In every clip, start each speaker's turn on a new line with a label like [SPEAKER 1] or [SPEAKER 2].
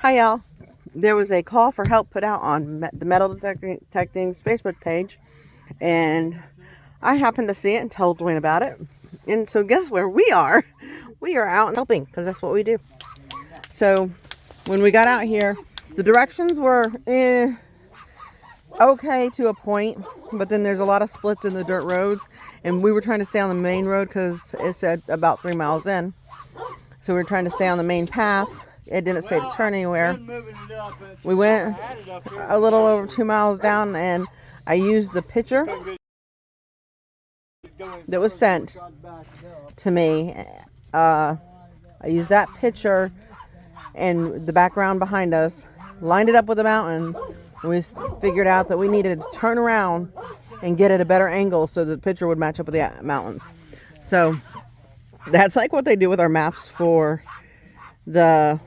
[SPEAKER 1] Hi, y'all. There was a call for help put out on the Metal Detecting's Facebook page, and I happened to see it and told Dwayne about it. And so, guess where we are? We are out helping because that's what we do. So, when we got out here, the directions were okay to a point, but then there's a lot of splits in the dirt roads, and we were trying to stay on the main road because it said about 3 miles in. So, we were trying to stay on the main path. It didn't say to turn anywhere. We went a little over 2 miles down, and I used the picture that was sent to me. I used that picture and the background behind us, lined it up with the mountains, and we figured out that we needed to turn around and get at a better angle so the picture would match up with the mountains. So that's like what they do with our maps for the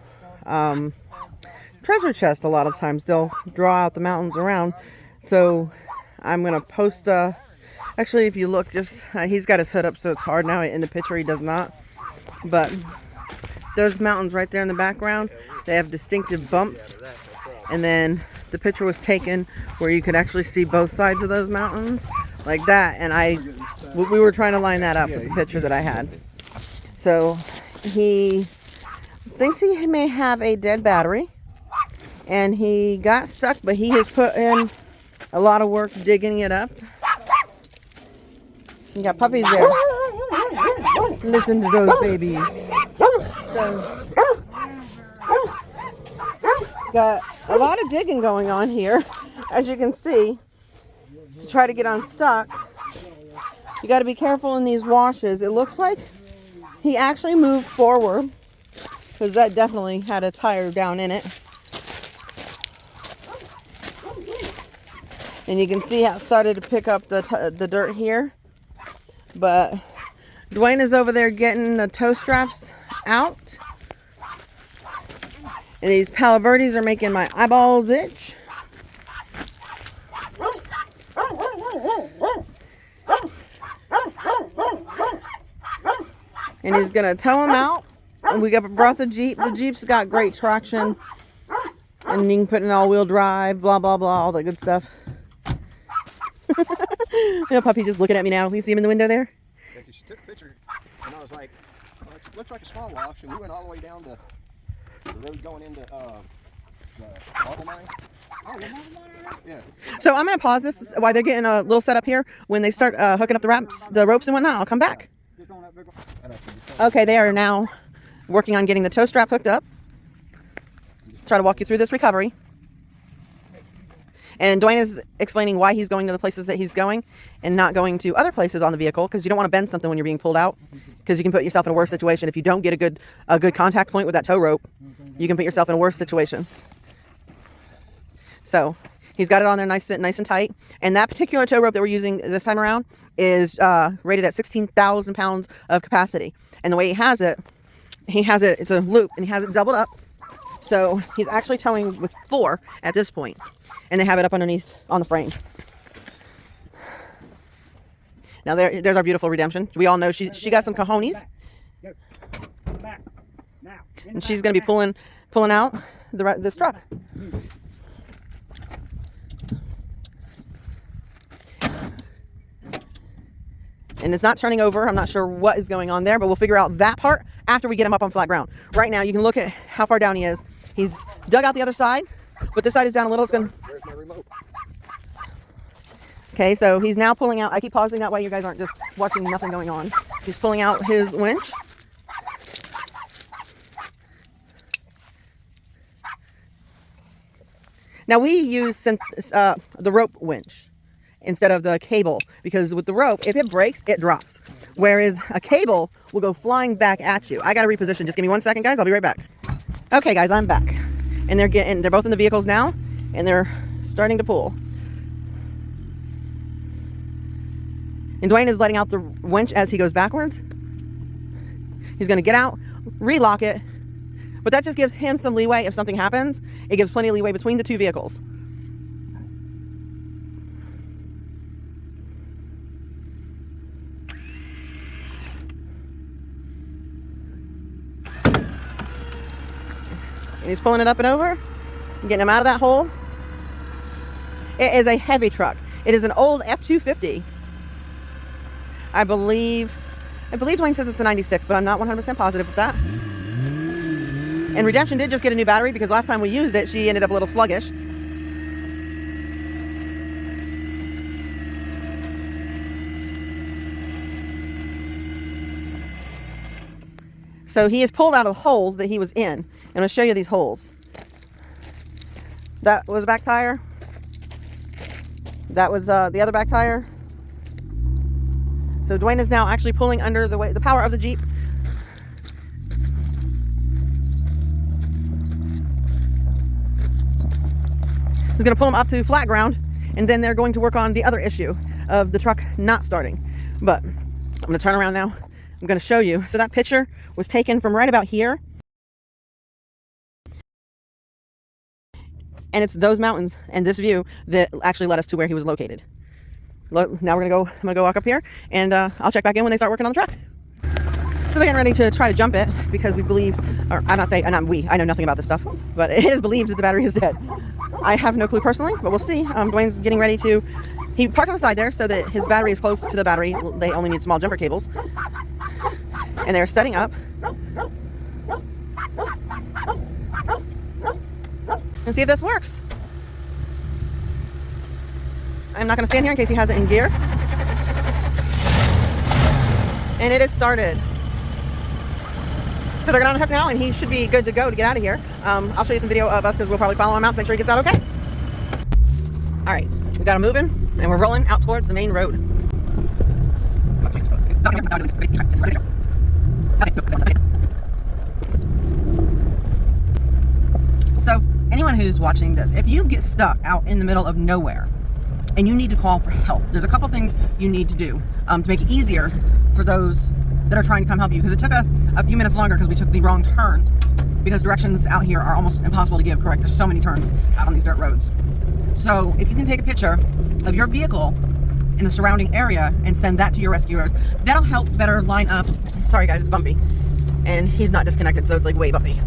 [SPEAKER 1] treasure chest. A lot of times they'll draw out the mountains around. So I'm gonna post actually, if you look, just he's got his hood up so it's hard now. In the picture he does not, but those mountains right there in the background, they have distinctive bumps, and then the picture was taken where you could actually see both sides of those mountains like that, and we were trying to line that up with the picture that I had. So he thinks he may have a dead battery, and he got stuck, but he has put in a lot of work digging it up. You got puppies there. Listen to those babies. So, got a lot of digging going on here, as you can see, to try to get unstuck. You got to be careful in these washes. It looks like he actually moved forward, because that definitely had a tire down in it. And you can see how it started to pick up the dirt here. But Dwayne is over there getting the toe straps out. And these Palo Verdes are making my eyeballs itch. And he's going to tow them out. And we brought the Jeep. The Jeep's got great traction. And you can put in all-wheel drive, blah, blah, blah, all that good stuff. The puppy just looking at me now. You see him in the window there?
[SPEAKER 2] Yeah, because she took a picture, and I was like, well, it looks like a small wash, and we went all the way down the road going into the marble mine. Oh, yeah.
[SPEAKER 1] So I'm going to pause this while they're getting a little set up here. When they start hooking up the ropes and whatnot, I'll come back. Okay, they are now working on getting the tow strap hooked up. Try to walk you through this recovery. And Dwayne is explaining why he's going to the places that he's going and not going to other places on the vehicle, because you don't want to bend something when you're being pulled out, because you can put yourself in a worse situation. If you don't get a good contact point with that tow rope, you can put yourself in a worse situation. So he's got it on there nice and tight. And that particular tow rope that we're using this time around is rated at 16,000 pounds of capacity. And the way he has it, it's a loop, and he has it doubled up. So he's actually towing with 4 at this point. And they have it up underneath on the frame. Now there's our beautiful Redemption. We all know she got some cojones. And she's going to be pulling out this truck. And it's not turning over. I'm not sure what is going on there, but we'll figure out that part after we get him up on flat ground. Right now, you can look at how far down he is. He's dug out the other side, but this side is down a little. It's going to...
[SPEAKER 2] Where's my remote?
[SPEAKER 1] Okay, so he's now pulling out. I keep pausing that way you guys aren't just watching nothing going on. He's pulling out his winch. Now we use the rope winch instead of the cable, because with the rope, if it breaks, it drops. Whereas a cable will go flying back at you. I got to reposition. Just give me 1 second, guys. I'll be right back. Okay, guys, I'm back. And they're both in the vehicles now, and they're starting to pull. And Dwayne is letting out the winch as he goes backwards. He's going to get out, relock it, but that just gives him some leeway if something happens. It gives plenty of leeway between the two vehicles. And he's pulling it up and over, getting him out of that hole. It is a heavy truck. It is an old F-250. I believe Dwayne says it's a 96, but I'm not 100% positive with that. And Redemption did just get a new battery because last time we used it, she ended up a little sluggish. So he is pulled out of holes that he was in. And I'll show you these holes. That was the back tire. That was the other back tire. So Dwayne is now actually pulling under the power of the Jeep. He's going to pull him up to flat ground, and then they're going to work on the other issue of the truck not starting. But I'm going to turn around now. I'm going to show you. So that picture was taken from right about here. And it's those mountains and this view that actually led us to where he was located. Now I'm going to go walk up here, and I'll check back in when they start working on the truck. So they're getting ready to try to jump it because we believe, or I'm not saying, and I know nothing about this stuff, but it is believed that the battery is dead. I have no clue personally, but we'll see. Dwayne's getting ready to, he parked on the side there so that his battery is close to the battery. They only need small jumper cables. And they're setting up. And see if this works. I'm not going to stand here in case he has it in gear. And it is started. So they're going to unhook now, and he should be good to go to get out of here. I'll show you some video of us because we'll probably follow him out to make sure he gets out okay. All right, we got him moving, and we're rolling out towards the main road. So anyone who's watching this, if you get stuck out in the middle of nowhere and you need to call for help, there's a couple things you need to do to make it easier for those that are trying to come help you, because it took us a few minutes longer because we took the wrong turn, because directions out here are almost impossible to give correct. There's so many turns out on these dirt roads. So if you can take a picture of your vehicle in the surrounding area and send that to your rescuers, that'll help better line up. Sorry guys, it's bumpy and he's not disconnected, so it's like way bumpy.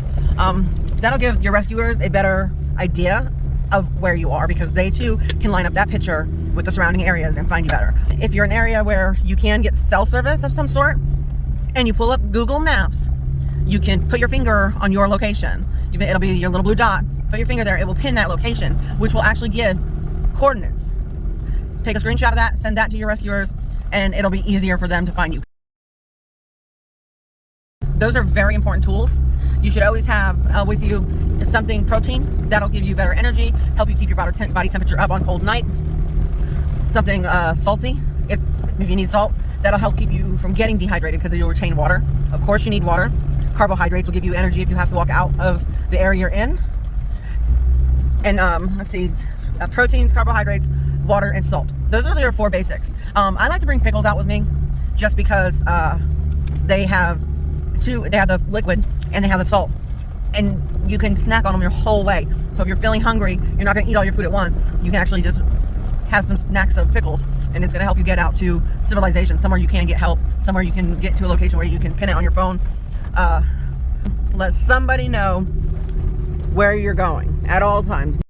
[SPEAKER 1] That'll give your rescuers a better idea of where you are, because they too can line up that picture with the surrounding areas and find you better. If you're in an area where you can get cell service of some sort and you pull up Google Maps, you can put your finger on your location. It'll be your little blue dot. Put your finger there, it will pin that location, which will actually give coordinates. Take a screenshot of that, send that to your rescuers, and it'll be easier for them to find you. Those are very important tools. You should always have with you something protein that'll give you better energy, help you keep your body temperature up on cold nights. Something salty, if you need salt, that'll help keep you from getting dehydrated because you'll retain water. Of course you need water. Carbohydrates will give you energy if you have to walk out of the area you're in. And let's see, proteins, carbohydrates, water, and salt. Those are your 4 basics. I like to bring pickles out with me just because they have the liquid and they have the salt, and you can snack on them your whole way. So if you're feeling hungry, you're not going to eat all your food at once. You can actually just have some snacks of pickles, and it's going to help you get out to civilization, somewhere you can get help, somewhere you can get to a location where you can pin it on your phone. Let somebody know where you're going at all times.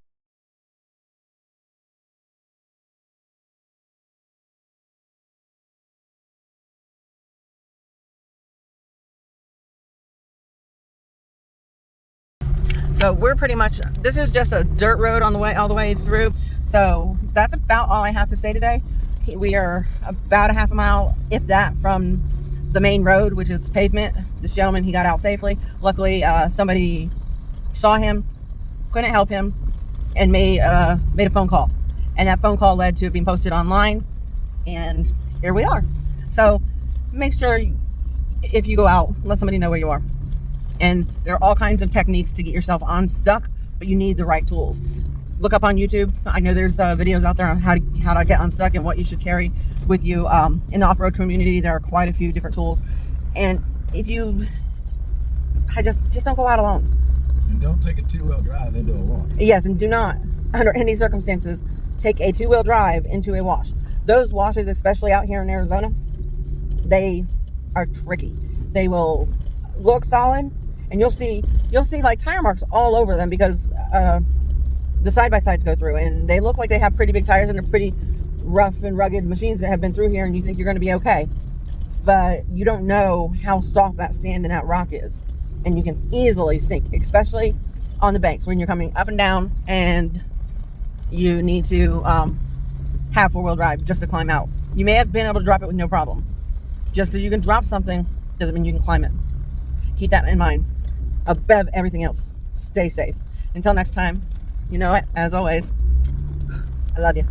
[SPEAKER 1] So we're pretty much, this is just a dirt road all the way through. So that's about all I have to say today. We are about a half a mile, if that, from the main road, which is pavement. This gentleman, he got out safely. Luckily, somebody saw him, couldn't help him, and made a phone call. And that phone call led to it being posted online. And here we are. So make sure if you go out, let somebody know where you are. And there are all kinds of techniques to get yourself unstuck, but you need the right tools. Look up on YouTube. I know there's videos out there on how to get unstuck and what you should carry with you. In the off-road community, there are quite a few different tools. And if you, just don't go out alone.
[SPEAKER 2] And don't take a 2-wheel drive into a wash.
[SPEAKER 1] Yes, and do not, under any circumstances, take a 2-wheel drive into a wash. Those washes, especially out here in Arizona, they are tricky. They will look solid, and you'll see like tire marks all over them because the side-by-sides go through, and they look like they have pretty big tires, and they're pretty rough and rugged machines that have been through here, and you think you're going to be okay, but you don't know how soft that sand and that rock is, and you can easily sink, especially on the banks when you're coming up and down and you need to have four-wheel drive just to climb out. You may have been able to drop it with no problem. Just because you can drop something doesn't mean you can climb it. Keep that in mind. Above everything else, stay safe. Until next time, you know it, as always, I love you.